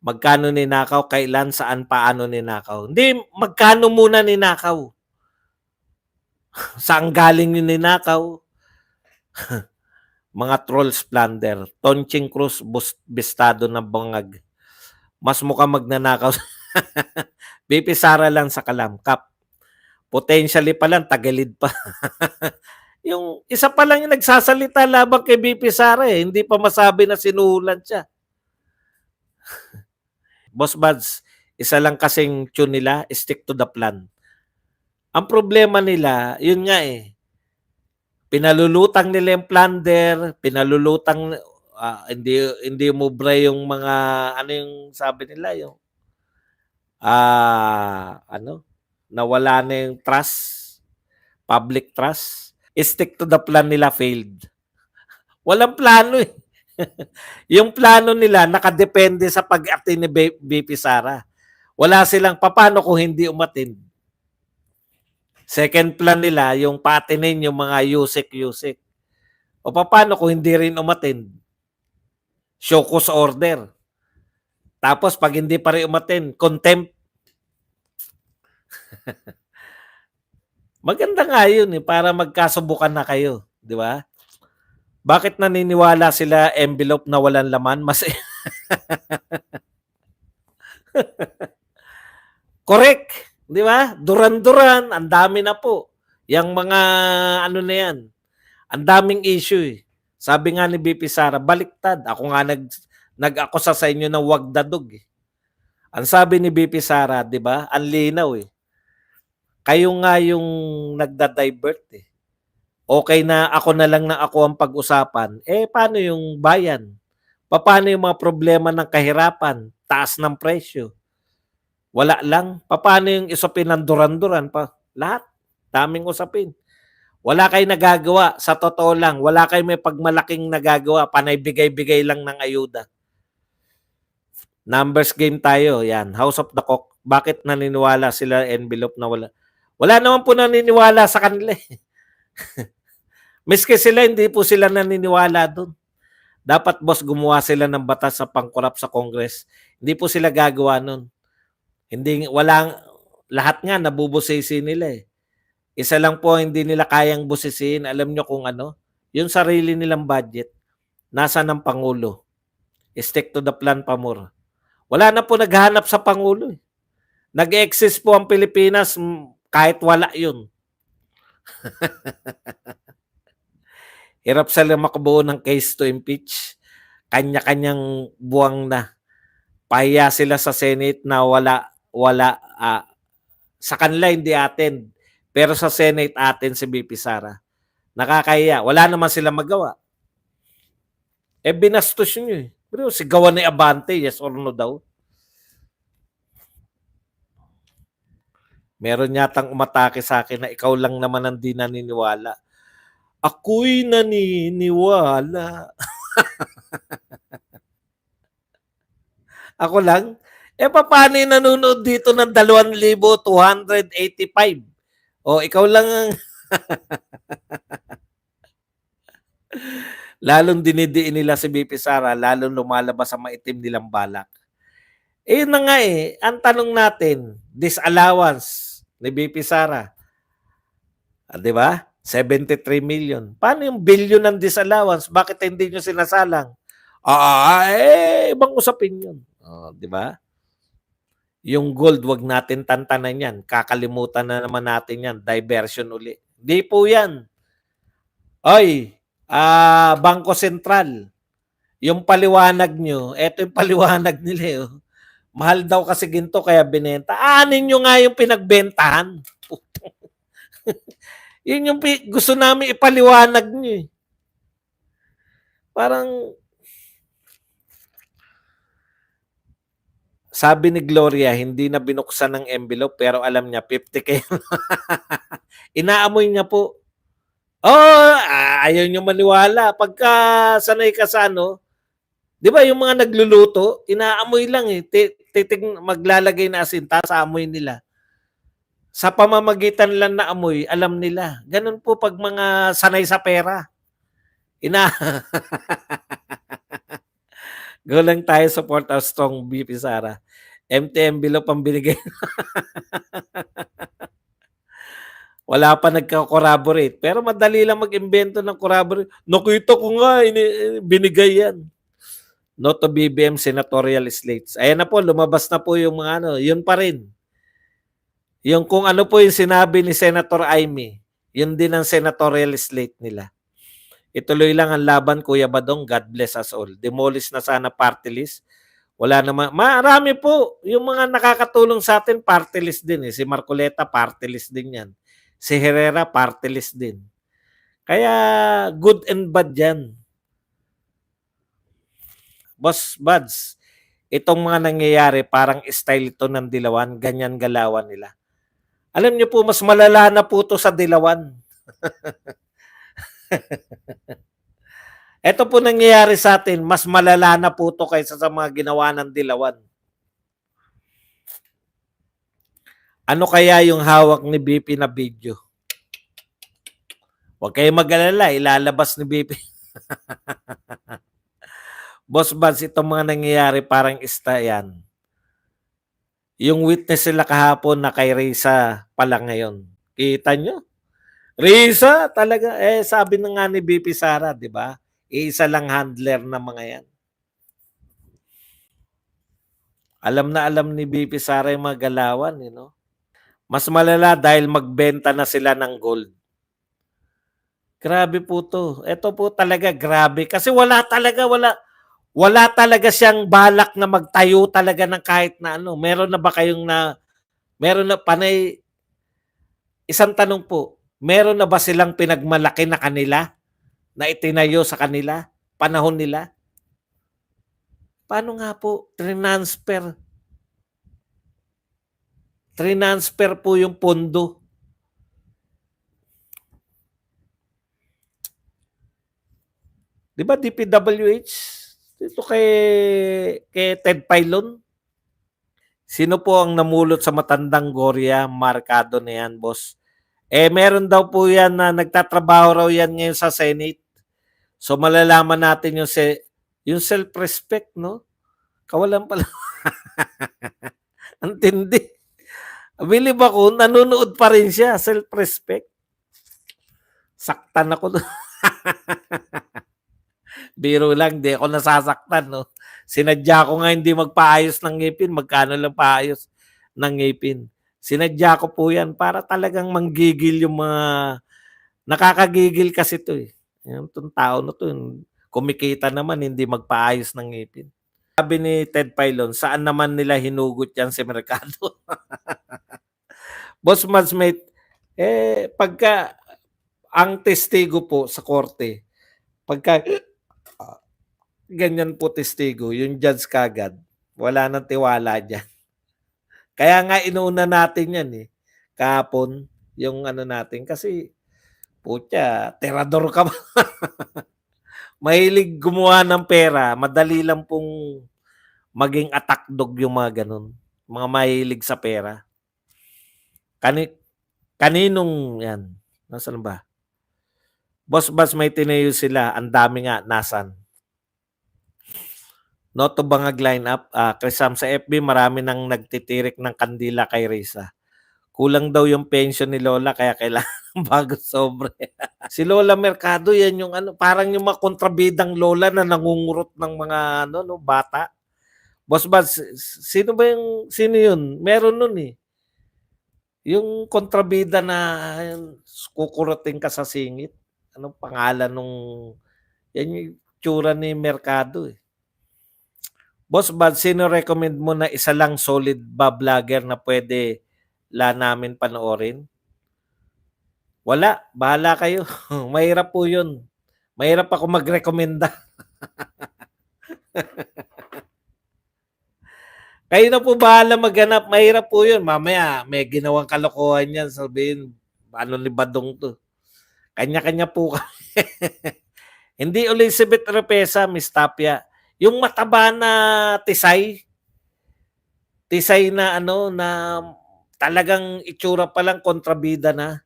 Magkano ninakaw, kailan, saan, paano ninakaw. Hindi, magkano muna ninakaw? Saan galing yung ninakaw? Mga trolls plunder. Tonching Cruz, Bistado na bangag. Mas mukhang magnanakaw. BP Sara lang sa Kalamkap. Potentially pa lang, tagilid pa. Yung isa pa lang yung nagsasalita labang kay BP Sara eh. Hindi pa masabi na sinuhulan siya. Boss Buds, isa lang kasing tune nila, stick to the plan. Ang problema nila, yun nga eh, pinalulutang nila yung plunder, pinalulutang, hindi mubra yung mga, ano yung sabi nila, yung, nawala na yung trust, public trust. Stick to the plan nila failed. Walang plano eh. Yung plano nila nakadepende sa pag-attend ni BP Sara. Wala silang paano kung hindi umattend. Second plan nila, yung patinin yung mga yusik-yusik. O paano kung hindi rin umattend? Show cause order. Tapos pag hindi pa rin umattend, contempt. Maganda nga yun eh, para magkasubukan na kayo. Di ba? Bakit naniniwala sila envelope na walang laman? Mas correct. Di ba? Duran-duran, ang dami na po. Yang mga ano na yan, ang daming issue eh. Sabi nga ni BP Sara, baliktad. Ako nga nag-akusa sa inyo ng wag dadog eh. Ang sabi ni BP Sara, di ba? Ang linaw eh. Kayo nga yung nagda-divert eh. Okay na ako na lang na ako ang pag-usapan. Eh, paano yung bayan? Paano yung mga problema ng kahirapan? Taas ng presyo? Wala lang. Paano yung isupin ng duran-duran pa? Lahat. Daming usapin. Wala kayo nagagawa. Sa totoo lang, wala kayo may pagmalaking nagagawa. Panay bigay-bigay lang ng ayuda. Numbers game tayo. Yan. House of the Cock. Bakit naniniwala sila envelope na wala? Wala naman po naniniwala sa kanila. Miski sila, hindi po sila naniniwala doon. Dapat boss, gumawa sila ng batas sa pangkorap sa Congress. Hindi po sila gagawa nun. Hindi, walang, lahat nga nabubusisi nila eh. Isa lang po hindi nila kayang busisiin. Alam nyo kung ano? Yung sarili nilang budget, nasa ng Pangulo. Stick to the plan pa more. Wala na po naghahanap sa Pangulo eh. Nag-exist po ang Pilipinas kahit wala yun. Hirap sila makabuo ng case to impeach. Kanya-kanyang buwang na. Pahiya sila sa Senate na wala, sa kanila hindi attend. Pero sa Senate attend si BP Sara. Nakakahiya. Wala naman sila magawa. Eh, binastos nyo eh. Pero sigawan ni Abante, yes or no daw. Meron yatang umatake sa akin na ikaw lang naman ang di naniniwala. Ako'y naniniwala. Ako lang? Eh, paano yung nanonood dito ng 2,285? O, ikaw lang ang... Lalong dinidiin nila si BP Sara, lalong lumalabas ang maitim nilang balak. Eh, yun na nga eh. Ang tanong natin, disallowance ni BP Sara. Di ba? 73 million. Paano yung billion ng disallowance? Bakit hindi nyo sinasalang? Ibang usapin yun. Di ba? Yung gold, wag natin tantanan yan. Kakalimutan na naman natin yan. Diversion uli. Di po yan. Oy, Bangko Sentral. Yung paliwanag nyo, eto yung paliwanag nila. Oh. Mahal daw kasi ginto kaya binenta. Anin nyo nga yung pinagbentahan. Yun yung gusto namin ipaliwanag nyo. Parang sabi ni Gloria, hindi na binuksan ng envelope pero alam niya 50K. Inaamoy niya po. Ayaw niyo maniwala. Pagka sanay ka sa ano, di ba yung mga nagluluto, inaamoy lang eh. Maglalagay na asin, tapos amoy nila. Sa pamamagitan lang na amoy, alam nila. Ganun po pag mga sanay sa pera. Go lang tayo support our strong BP Sara. Empty envelope ang binigay. Wala pa nagko-corroborate. Pero madali lang mag-imbento ng corroborate. Nakita ko nga, binigay yan. No to BBM senatorial slates. Ayan na po, lumabas na po yung mga ano. Yun pa rin. Yung kung ano po yung sinabi ni Senator Amy, yun din ang senatorial slate nila. Ituloy lang ang laban, Kuya Badong. God bless us all. Demolish na sana party list. Wala naman. Marami po. Yung mga nakakatulong sa atin, party list din. Si Marcoleta, party list din yan. Si Herrera, party list din. Kaya good and bad yan. Boss Buds, itong mga nangyayari, parang style ito ng Dilawan. Ganyan galawan nila. Alam niyo po, mas malala na po ito sa Dilawan. Ito po nangyayari sa atin, mas malala na po ito kaysa sa mga ginawa ng Dilawan. Ano kaya yung hawak ni BP na video? Huwag kayong mag-alala, ilalabas ni BP. Boss Buds, itong mga nangyayari parang ista yan. Yung witness sila kahapon na kay Risa pala ngayon. Kita nyo? Risa talaga. Sabi na nga ni BP Sara, di ba? Isa lang handler na mga yan. Alam na alam ni BP Sara yung mga galawan, you know? Mas malala dahil magbenta na sila ng gold. Grabe po to. Ito po talaga grabe. Kasi wala talaga siyang balak na magtayo talaga ng kahit na ano. Meron na ba kayong meron na panay, isang tanong po, meron na ba silang pinagmalaki na kanila na itinayo sa kanila, panahon nila? Paano nga po? Transfer po yung pondo. Di ba DPWH? Ito kay Ted Pailon. Sino po ang namulot sa matandang Goria? Markado na yan, boss. Meron daw po yan na nagtatrabaho raw yan ngayon sa Senate. So malalaman natin yung self-respect, no? Kawalan pala. Ang tindi. Believe ako, nanonood pa rin siya. Self-respect. Saktan ako. Biro lang, di ako nasasaktan, no? Sinadya ko nga hindi magpaayos ng ngipin. Magkano lang paayos ng ngipin. Sinadya ko po yan para talagang manggigil yung mga nakakagigil kasi to eh. Yung tao na to, kumikita naman, hindi magpaayos ng ngipin. Sabi ni Ted Pailon, saan naman nila hinugot yan si Mercado? Boss Madsmate, pagka ang testigo po sa korte, pagka ganyan po testigo, yung judge kagad, wala nang tiwala dyan. Kaya nga inuuna natin yan eh. Kahapon, yung ano natin, kasi putya, terador ka ba? Mahilig gumawa ng pera, madali lang pong maging attack dog yung mga ganun. Mga mahilig sa pera. Kaninong yan? Nasaan ba? Boss may tinayo sila. Ang dami nga. Nasan? Noto bangag lineup. Krisam sa FB, marami nang nagtitirik ng kandila kay Risa. Kulang daw yung pension ni Lola kaya kailangan bago sobre. Si Lola Mercado, yan yung ano, parang yung mga kontrabidang lola na nangungurot ng mga ano, no, bata. Boss Baz, sino yun? Meron nun eh. Yung kontrabida na kukurutin ka sa singit. Anong pangalan nung, yan yung tsura ni Mercado eh. Boss Bad, sino recommend mo na isa lang solid ba vlogger na pwede namin panoorin? Wala, bahala kayo. Mahirap po yun. Mahirap ako magrekomenda. Kayo na po bahala maghanap. Mahirap po yun. Mamaya, may ginawang kalokohan yan. Sabihin, ano ni Badong to? Kanya-kanya po kami. Hindi Elizabeth Repesa, Miss Tapia. Yung mataba na tisay na ano, na talagang itsura pa lang kontrabida na.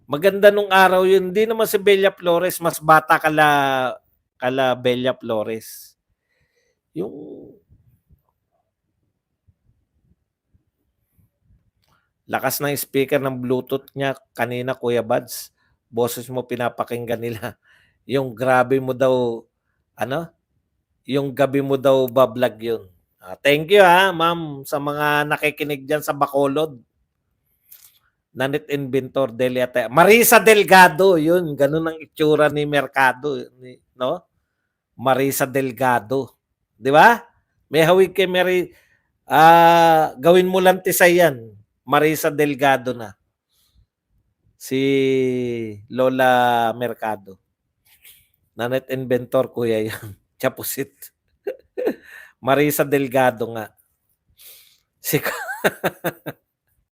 Maganda nung araw yun. Hindi naman si Bella Flores, mas bata kala Bella Flores. Yung lakas ng speaker ng Bluetooth niya kanina, Kuya Buds. Boses mo pinapakinggan nila. Yung grabe mo daw, ano, yung gabi mo daw bablog yun. Thank you ma'am, sa mga nakikinig dyan sa Bacolod. Nanit Inventor Deliate. Marisa Delgado, yun. Ganun ang itsura ni Mercado. No? Marisa Delgado. Di ba? May hawig kay Mary. Gawin mo lang tisay yan. Marisa Delgado na. Si Lola Mercado. Nanit Inventor, kuya yan. Chapusit. Marisa Delgado nga. Si